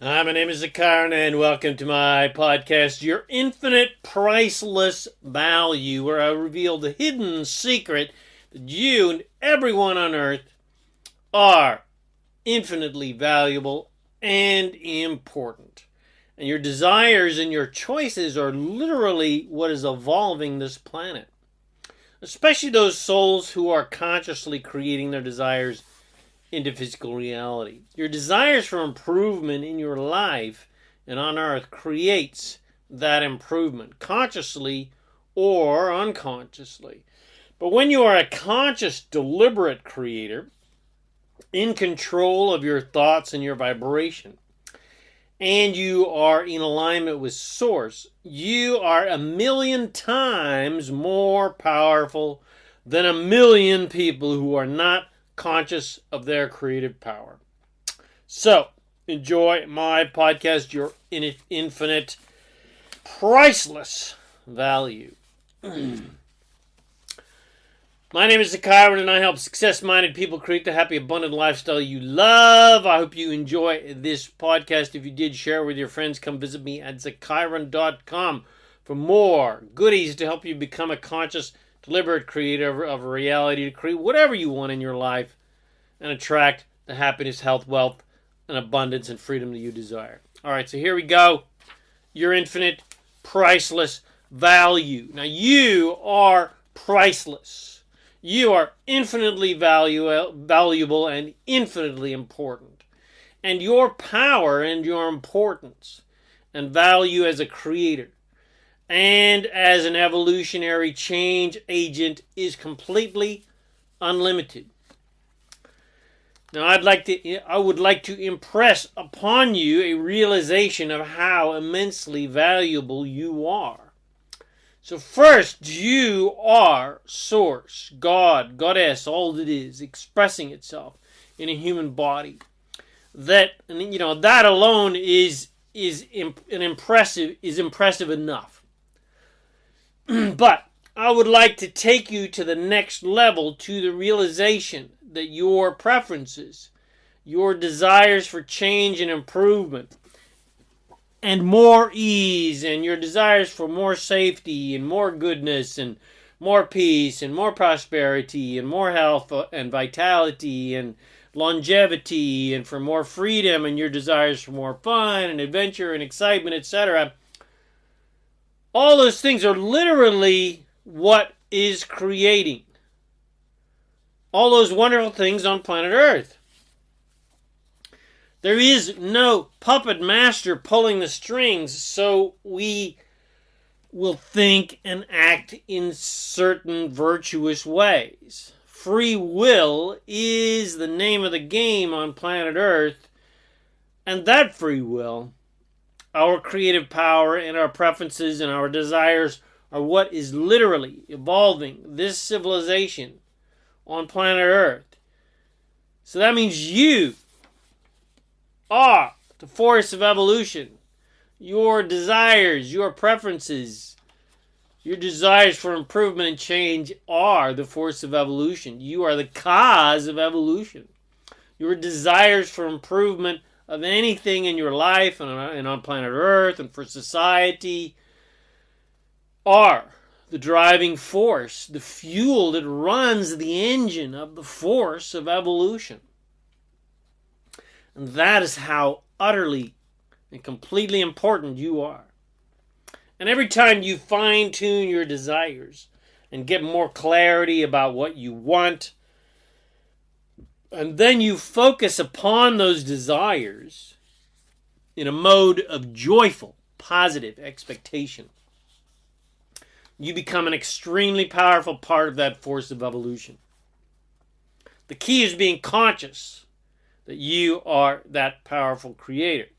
Hi, my name is ZaKaiRan, and welcome to my podcast, Your Infinite Priceless Value, where I reveal the hidden secret that you and everyone on earth are infinitely valuable and important. And your desires and your choices are literally what is evolving this planet. Especially those souls who are consciously creating their desires into physical reality. Your desires for improvement in your life and on earth creates that improvement, consciously or unconsciously. But when you are a conscious, deliberate creator, in control of your thoughts and your vibration, and you are in alignment with Source, you are 1,000,000 times more powerful than 1,000,000 people who are not conscious of their creative power. So, enjoy my podcast, Your Infinite Priceless Value. My name is ZaKaiRan, and I help success-minded people create the happy, abundant lifestyle you love. I hope you enjoy this podcast. If you did, share it with your friends. Come visit me at ZaKaiRan.com for more goodies to help you become a conscious, deliberate creator of a reality to create whatever you want in your life and attract the happiness, health, wealth, and abundance and freedom that you desire. All right, so here we go. Your infinite, priceless value. Now, you are priceless. You are infinitely valuable and infinitely important. And your power and your importance and value as a creator and as an evolutionary change agent is completely unlimited. Now, I would like to impress upon you a realization of how immensely valuable you are. So first, you are Source, God, Goddess, all that is, expressing itself in a human body. That alone is impressive enough. But I would like to take you to the next level, to the realization that your preferences, your desires for change and improvement, and more ease, and your desires for more safety and more goodness and more peace and more prosperity and more health and vitality and longevity and for more freedom, and your desires for more fun and adventure and excitement, etc. All those things are literally what is creating all those wonderful things on planet Earth. There is no puppet master pulling the strings, so we will think and act in certain virtuous ways. Free will is the name of the game on planet Earth, and that free will, our creative power and our preferences and our desires, are what is literally evolving this civilization on planet Earth. So that means you are the force of evolution. Your desires, your preferences, your desires for improvement and change are the force of evolution. You are the cause of evolution. Your desires for improvement of anything in your life and on planet Earth and for society are the driving force, the fuel that runs the engine of the force of evolution. And that is how utterly and completely important you are. And every time you fine-tune your desires and get more clarity about what you want, and then you focus upon those desires in a mode of joyful, positive expectation, you become an extremely powerful part of that force of evolution. The key is being conscious that you are that powerful creator.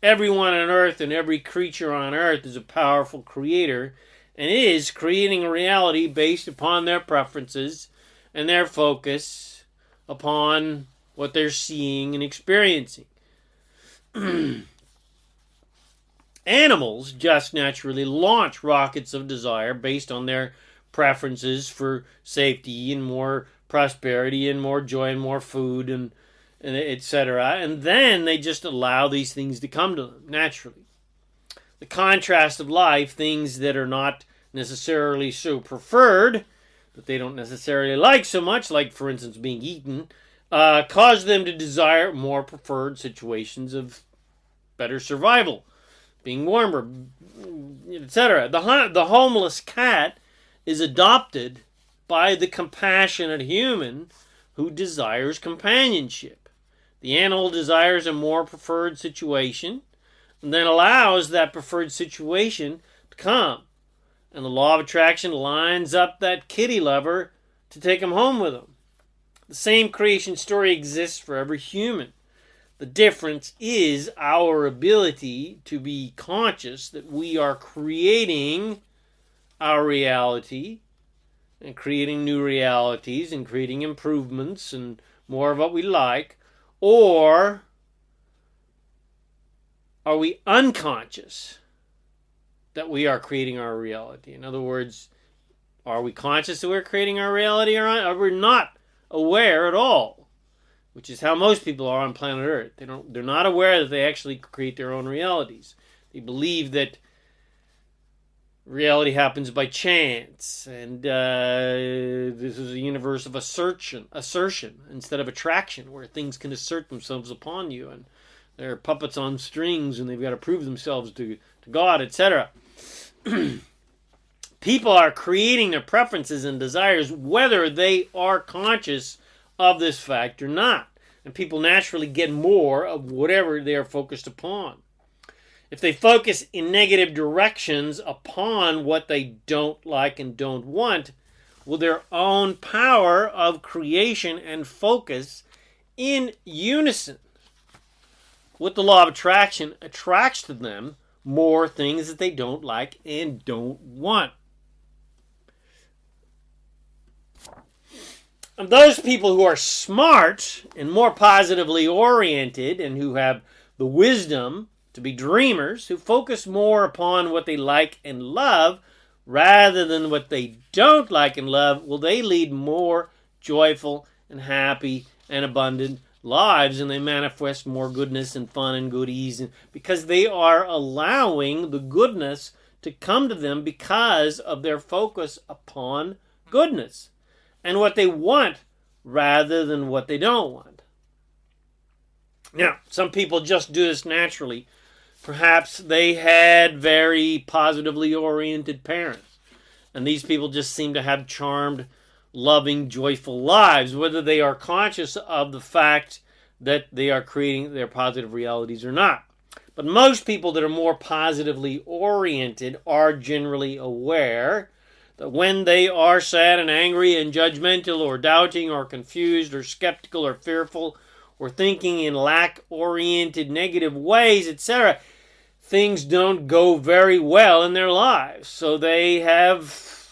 Everyone on earth and every creature on earth is a powerful creator and is creating a reality based upon their preferences and their focus upon what they're seeing and experiencing. Animals just naturally launch rockets of desire based on their preferences for safety and more prosperity and more joy and more food and and etc. And then they just allow these things to come to them naturally. The contrast of life, things that are not necessarily so preferred, that they don't necessarily like so much, like, for instance, being eaten, cause them to desire more preferred situations of better survival, being warmer, etc. The homeless cat is adopted by the compassionate human who desires companionship. The animal desires a more preferred situation and then allows that preferred situation to come. And the law of attraction lines up that kitty lover to take him home with him. The same creation story exists for every human. The difference is our ability to be conscious that we are creating our reality and creating new realities and creating improvements and more of what we like, or are we unconscious that we are creating our reality? In other words, are we conscious that we're creating our reality, or are we not aware at all? Which is how most people are on planet Earth. They're not aware that they actually create their own realities. They believe that reality happens by chance, and this is a universe of assertion instead of attraction, where things can assert themselves upon you, and they're puppets on strings, and they've got to prove themselves to God, etc. People are creating their preferences and desires whether they are conscious of this fact or not, and people naturally get more of whatever they are focused upon. If they focus in negative directions upon what they don't like and don't want, will their own power of creation and focus in unison with the law of attraction attracts to them more things that they don't like and don't want. And those people who are smart and more positively oriented and who have the wisdom to be dreamers, who focus more upon what they like and love rather than what they don't like and love, will they lead more joyful and happy and abundant lives, and they manifest more goodness and fun and good ease, because they are allowing the goodness to come to them because of their focus upon goodness and what they want rather than what they don't want. Now, some people just do this naturally. Perhaps they had very positively oriented parents, and these people just seem to have charmed, loving, joyful lives, whether they are conscious of the fact that they are creating their positive realities or not. But most people that are more positively oriented are generally aware that when they are sad and angry and judgmental or doubting or confused or skeptical or fearful or thinking in lack-oriented negative ways, etc., things don't go very well in their lives. So they have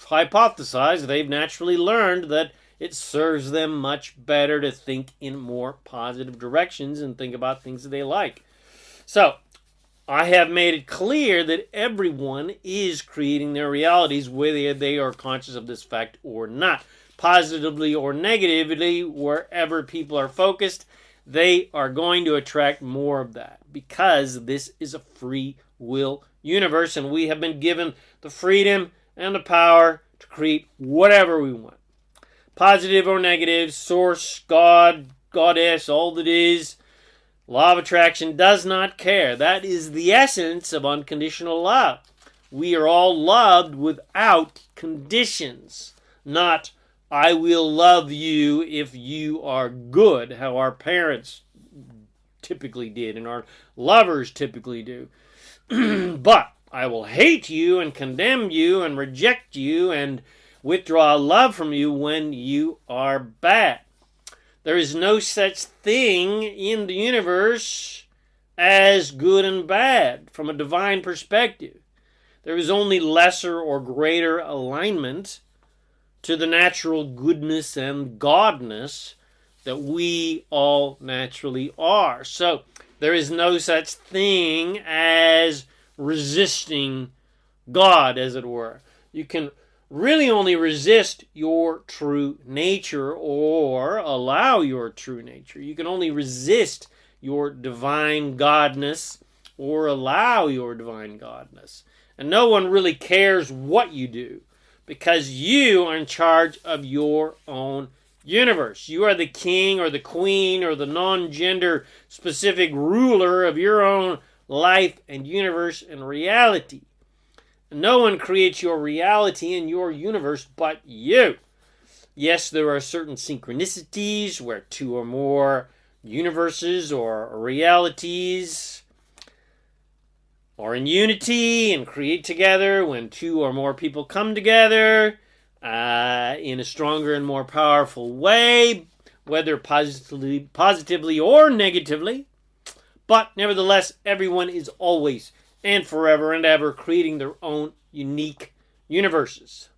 hypothesized, they've naturally learned that it serves them much better to think in more positive directions and think about things that they like. So, I have made it clear that everyone is creating their realities, whether they are conscious of this fact or not. Positively or negatively, wherever people are focused, they are going to attract more of that, because this is a free will universe, and we have been given the freedom and the power to create whatever we want. Positive or negative, source, God, goddess, all that is, law of attraction does not care. That is the essence of unconditional love. We are all loved without conditions, not I will love you if you are good, how our parents typically did and our lovers typically do. But I will hate you and condemn you and reject you and withdraw love from you when you are bad. There is no such thing in the universe as good and bad from a divine perspective. There is only lesser or greater alignment to the natural goodness and godness that we all naturally are. So there is no such thing as resisting God, as it were. You can really only resist your true nature or allow your true nature. You can only resist your divine godness or allow your divine godness. And no one really cares what you do because you are in charge of your own universe. You are the king or the queen or the non-gender specific ruler of your own life and universe and reality. No one creates your reality and your universe but you. Yes, there are certain synchronicities where two or more universes or realities are in unity and create together when two or more people come together in a stronger and more powerful way, whether positively or negatively. But nevertheless, everyone is always and forever and ever creating their own unique universes.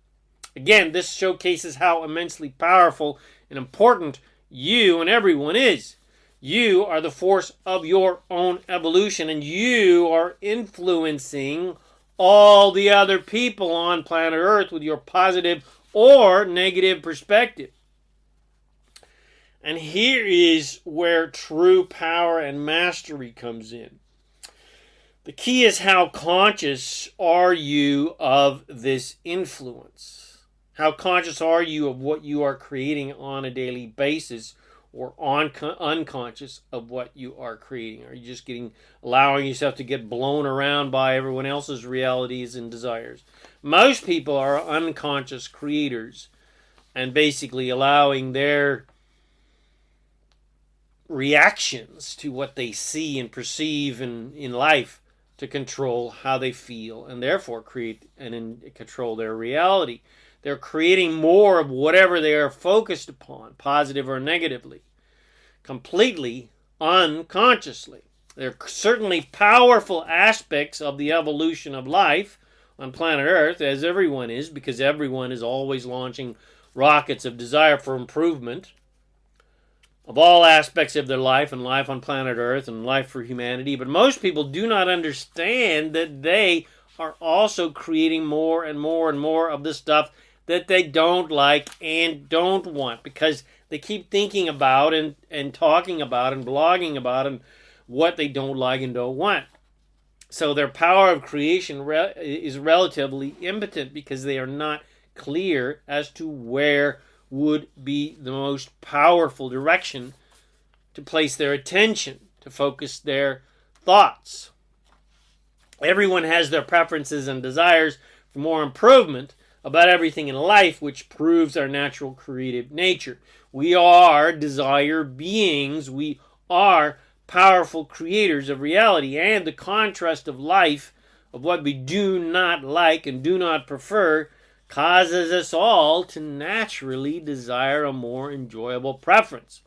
Again, this showcases how immensely powerful and important you and everyone is. You are the force of your own evolution, and you are influencing all the other people on planet Earth with your positive or negative perspective. And here is where true power and mastery comes in. The key is how conscious are you of this influence? How conscious are you of what you are creating on a daily basis, or unconscious of what you are creating? Are you just allowing yourself to get blown around by everyone else's realities and desires? Most people are unconscious creators and basically allowing their reactions to what they see and perceive in life to control how they feel and therefore create and control their reality. They're creating more of whatever they are focused upon, positive or negatively, completely unconsciously. There are certainly powerful aspects of the evolution of life on planet Earth, as everyone is, because everyone is always launching rockets of desire for improvement of all aspects of their life and life on planet Earth and life for humanity. But most people do not understand that they are also creating more and more and more of the stuff that they don't like and don't want, because they keep thinking about and talking about and blogging about and what they don't like and don't want. So their power of creation is relatively impotent because they are not clear as to where would be the most powerful direction to place their attention, to focus their thoughts. Everyone has their preferences and desires for more improvement about everything in life, which proves our natural creative nature. We are desire beings. We are powerful creators of reality, and the contrast of life, of what we do not like and do not prefer, causes us all to naturally desire a more enjoyable preference.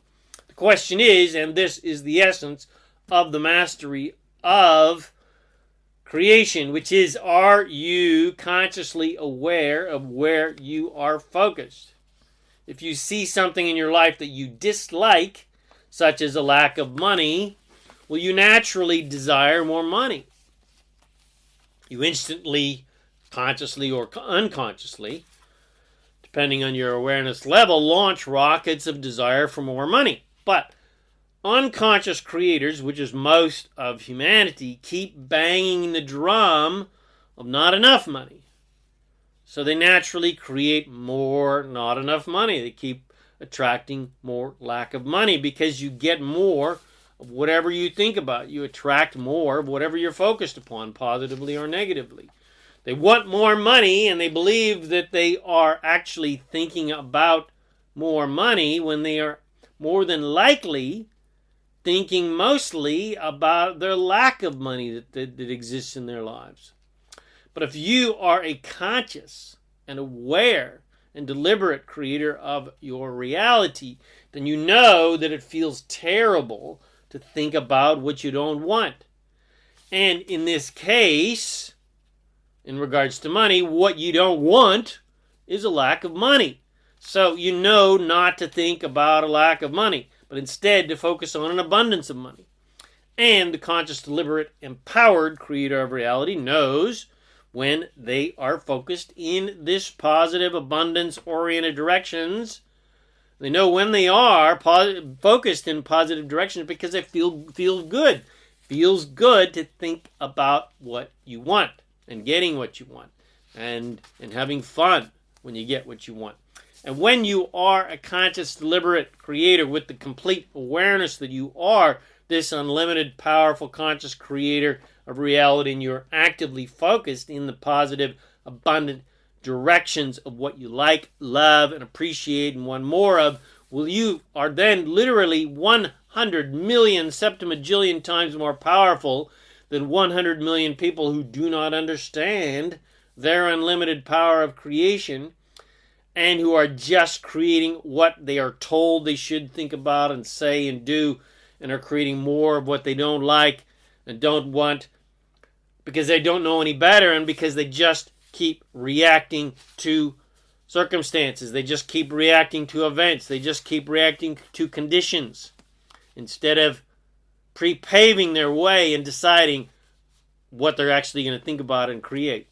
The question is, and this is the essence of the mastery of creation, which is, are you consciously aware of where you are focused? If you see something in your life that you dislike, such as a lack of money, will you naturally desire more money? You instantly, consciously or unconsciously, depending on your awareness level, launch rockets of desire for more money. But unconscious creators, which is most of humanity, keep banging the drum of not enough money. So they naturally create more not enough money. They keep attracting more lack of money because you get more of whatever you think about. You attract more of whatever you're focused upon, positively or negatively. They want more money, and they believe that they are actually thinking about more money when they are more than likely thinking mostly about their lack of money that exists in their lives. But if you are a conscious and aware and deliberate creator of your reality, then you know that it feels terrible to think about what you don't want. And in this case, in regards to money, what you don't want is a lack of money. So you know not to think about a lack of money, but instead to focus on an abundance of money. And the conscious, deliberate, empowered creator of reality knows when they are focused in this positive, abundance-oriented directions. They know when they are focused in positive directions because they feel good. Feels good to think about what you want and getting what you want and having fun when you get what you want. And when you are a conscious, deliberate creator with the complete awareness that you are this unlimited, powerful, conscious creator of reality, and you're actively focused in the positive, abundant directions of what you like, love, and appreciate and want more of, well, you are then literally 100 million septimajillion times more powerful than 100 million people who do not understand their unlimited power of creation and who are just creating what they are told they should think about and say and do, and are creating more of what they don't like and don't want because they don't know any better and because they just keep reacting to circumstances. They just keep reacting to events. They just keep reacting to conditions instead of pre-paving their way and deciding what they're actually going to think about and create.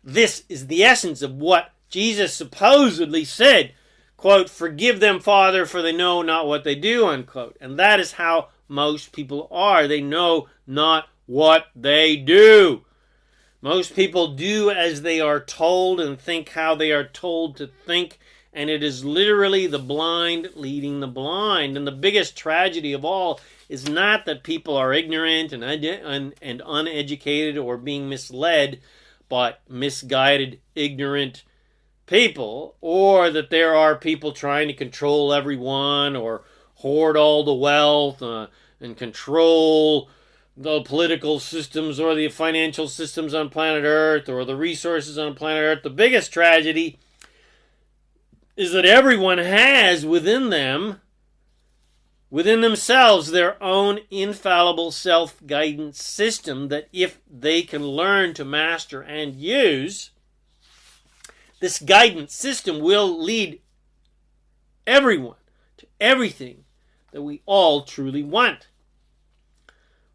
This is the essence of what Jesus supposedly said, quote, "Forgive them, Father, for they know not what they do," unquote. And that is how most people are. They know not what they do. Most people do as they are told and think how they are told to think, and it is literally the blind leading the blind. And the biggest tragedy of all is not that people are ignorant and uneducated or being misled by misguided, ignorant people, or that there are people trying to control everyone or hoard all the wealth and control the political systems or the financial systems on planet Earth or the resources on planet Earth. The biggest tragedy is that everyone has within themselves, their own infallible self-guidance system that if they can learn to master and use, this guidance system will lead everyone to everything that we all truly want.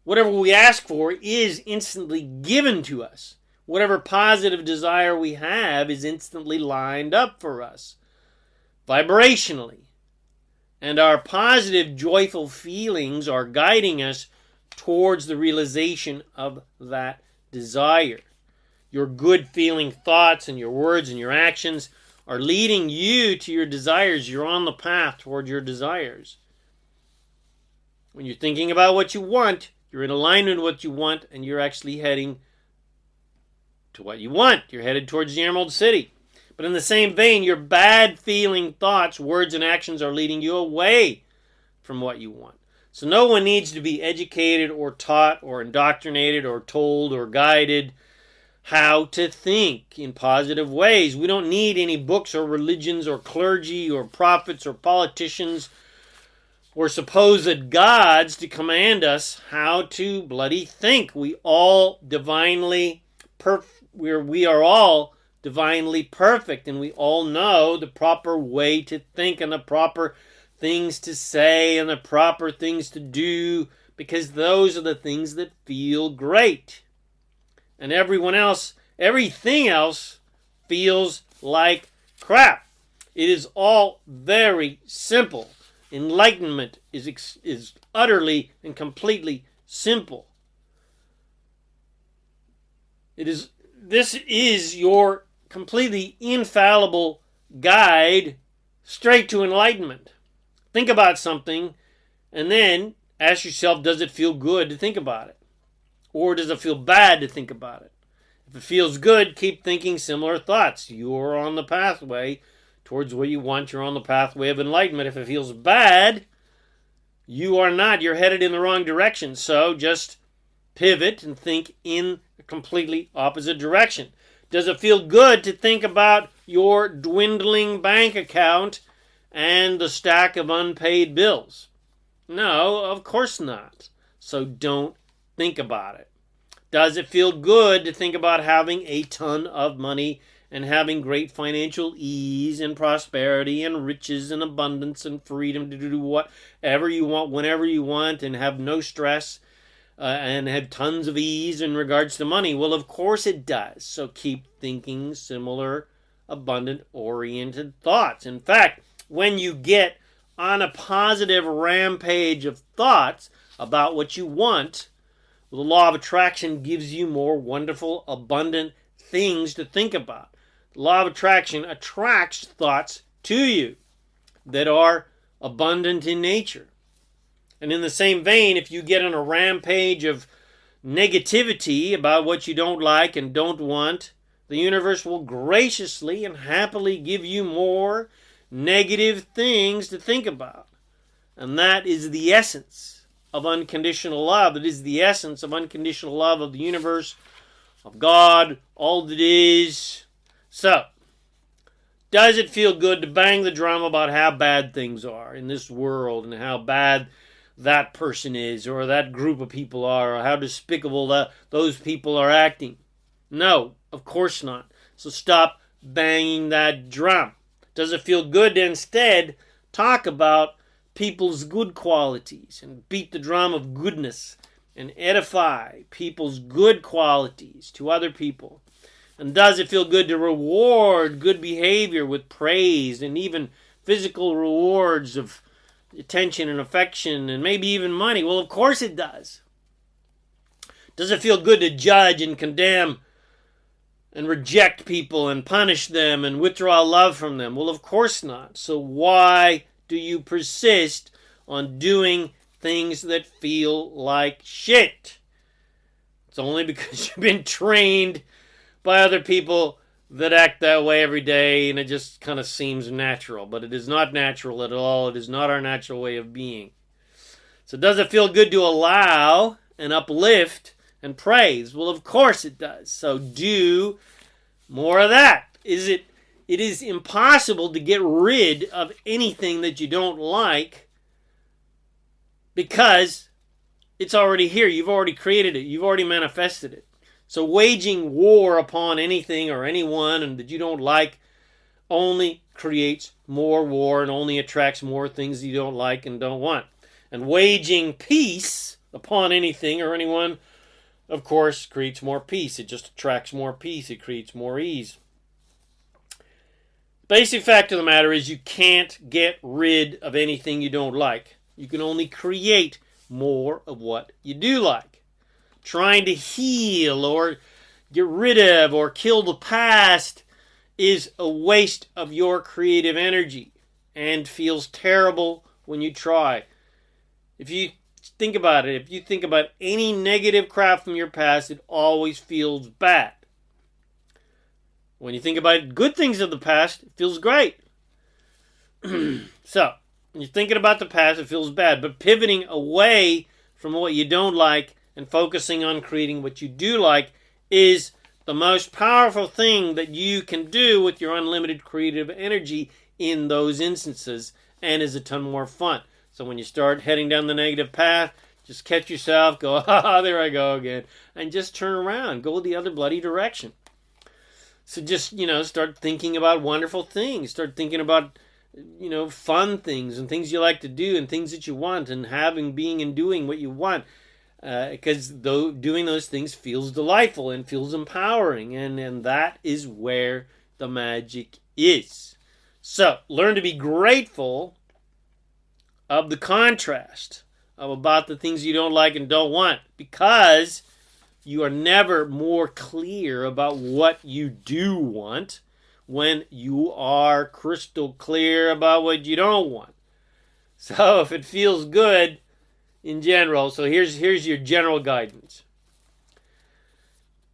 Whatever we ask for is instantly given to us. Whatever positive desire we have is instantly lined up for us, vibrationally. And our positive, joyful feelings are guiding us towards the realization of that desire. Your good feeling thoughts and your words and your actions are leading you to your desires. You're on the path toward your desires. When you're thinking about what you want, you're in alignment with what you want, and you're actually heading to what you want. You're headed towards the Emerald City. But in the same vein, your bad feeling thoughts, words, and actions are leading you away from what you want. So no one needs to be educated or taught or indoctrinated or told or guided how to think in positive ways. We don't need any books or religions or clergy or prophets or politicians or supposed gods to command us how to bloody think. We are all divinely perfect, and we all know the proper way to think and the proper things to say and the proper things to do, because those are the things that feel great. And everything else feels like crap. It is all very simple. Enlightenment is utterly and completely simple. This is your completely infallible guide straight to enlightenment. Think about something and then ask yourself, does it feel good to think about it? Or does it feel bad to think about it? If it feels good, keep thinking similar thoughts. You're on the pathway towards what you want. You're on the pathway of enlightenment. If it feels bad, you are not. You're headed in the wrong direction. So just pivot and think in a completely opposite direction. Does it feel good to think about your dwindling bank account and the stack of unpaid bills? No, of course not. So don't think about it. Does it feel good to think about having a ton of money and having great financial ease and prosperity and riches and abundance and freedom to do whatever you want, whenever you want, and have no stress and have tons of ease in regards to money. Well, of course it does. So keep thinking similar, abundant-oriented thoughts. In fact, when you get on a positive rampage of thoughts about what you want, the law of attraction gives you more wonderful, abundant things to think about. The law of attraction attracts thoughts to you that are abundant in nature. And in the same vein, if you get on a rampage of negativity about what you don't like and don't want, the universe will graciously and happily give you more negative things to think about. And that is the essence of unconditional love. It is the essence of unconditional love of the universe, of God, all that is. So, does it feel good to bang the drum about how bad things are in this world and how bad that person is or that group of people are or how despicable those people are acting? No, of course not. So stop banging that drum. Does it feel good to instead talk about people's good qualities and beat the drum of goodness and edify people's good qualities to other people? And does it feel good to reward good behavior with praise and even physical rewards of attention and affection and maybe even money? Well, of course it does. Does it feel good to judge and condemn and reject people and punish them and withdraw love from them? Well, of course not. So why do you persist on doing things that feel like shit? It's only because you've been trained by other people that act that way every day, and it just kind of seems natural. But it is not natural at all. It is not our natural way of being. So does it feel good to allow and uplift and praise? Well, of course it does. So do more of that. It is impossible to get rid of anything that you don't like because it's already here. You've already created it. You've already manifested it. So waging war upon anything or anyone and that you don't like only creates more war and only attracts more things you don't like and don't want. And waging peace upon anything or anyone, of course, creates more peace. It just attracts more peace. It creates more ease. Basic fact of the matter is you can't get rid of anything you don't like. You can only create more of what you do like. Trying to heal or get rid of or kill the past is a waste of your creative energy and feels terrible when you try. If you think about it, if you think about any negative crap from your past, it always feels bad. When you think about good things of the past, it feels great. So, when you're thinking about the past, it feels bad. But pivoting away from what you don't like and focusing on creating what you do like is the most powerful thing that you can do with your unlimited creative energy in those instances, and is a ton more fun. So when you start heading down the negative path, just catch yourself, go, there I go again, and just turn around, go the other bloody direction. So just, start thinking about wonderful things, start thinking about, fun things and things you like to do and things that you want and having, being, and doing what you want. Because doing those things feels delightful and feels empowering, and that is where the magic is. So, learn to be grateful of the contrast about the things you don't like and don't want, because you are never more clear about what you do want when you are crystal clear about what you don't want. So, if it feels good in general, so here's your general guidance.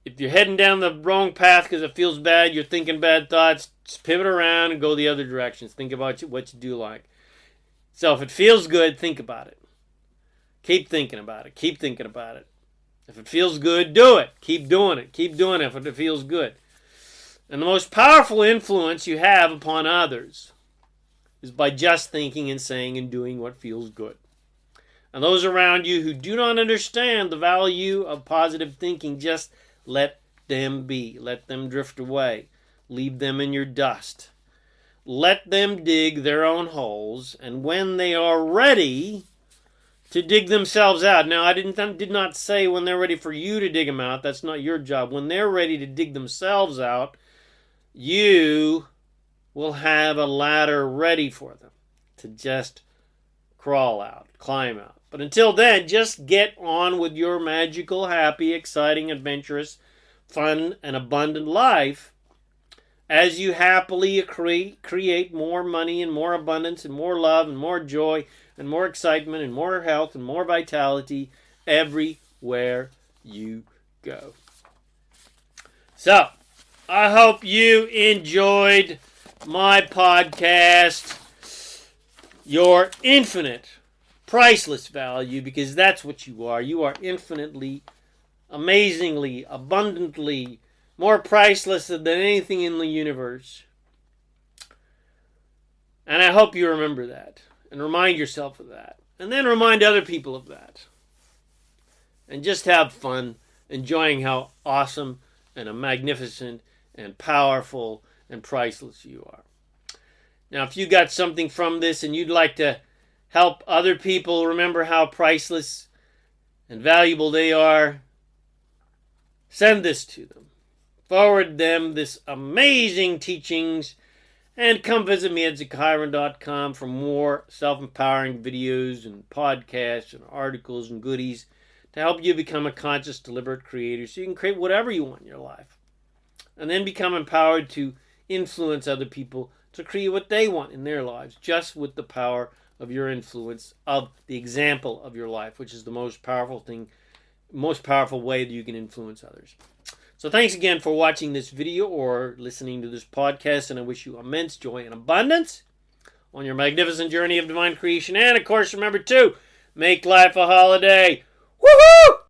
If you're heading down the wrong path because it feels bad, you're thinking bad thoughts, just pivot around and go the other directions. Think about what you do like. So if it feels good, think about it. Keep thinking about it. Keep thinking about it. If it feels good, do it. Keep doing it. Keep doing it if it feels good. And the most powerful influence you have upon others is by just thinking and saying and doing what feels good. And those around you who do not understand the value of positive thinking, just let them be. Let them drift away. Leave them in your dust. Let them dig their own holes. And when they are ready to dig themselves out. Now, I did not say when they're ready for you to dig them out. That's not your job. When they're ready to dig themselves out, you will have a ladder ready for them to just crawl out, climb out. But until then, just get on with your magical, happy, exciting, adventurous, fun, and abundant life as you happily create more money and more abundance and more love and more joy and more excitement and more health and more vitality everywhere you go. So, I hope you enjoyed my podcast, Your Infinite, Priceless Value, because that's what you are. You are infinitely, amazingly, abundantly more priceless than anything in the universe. And I hope you remember that and remind yourself of that. And then remind other people of that. And just have fun enjoying how awesome and magnificent and powerful and priceless you are. Now, if you got something from this and you'd like to help other people remember how priceless and valuable they are, send this to them. Forward them this amazing teachings, and come visit me at ZaKaiRan.com for more self-empowering videos and podcasts and articles and goodies to help you become a conscious, deliberate creator so you can create whatever you want in your life. And then become empowered to influence other people to create what they want in their lives, just with the power of your influence, of the example of your life, which is the most powerful thing, most powerful way that you can influence others. So thanks again for watching this video or listening to this podcast, and I wish you immense joy and abundance on your magnificent journey of divine creation. And, of course, remember to make life a holiday. Woohoo!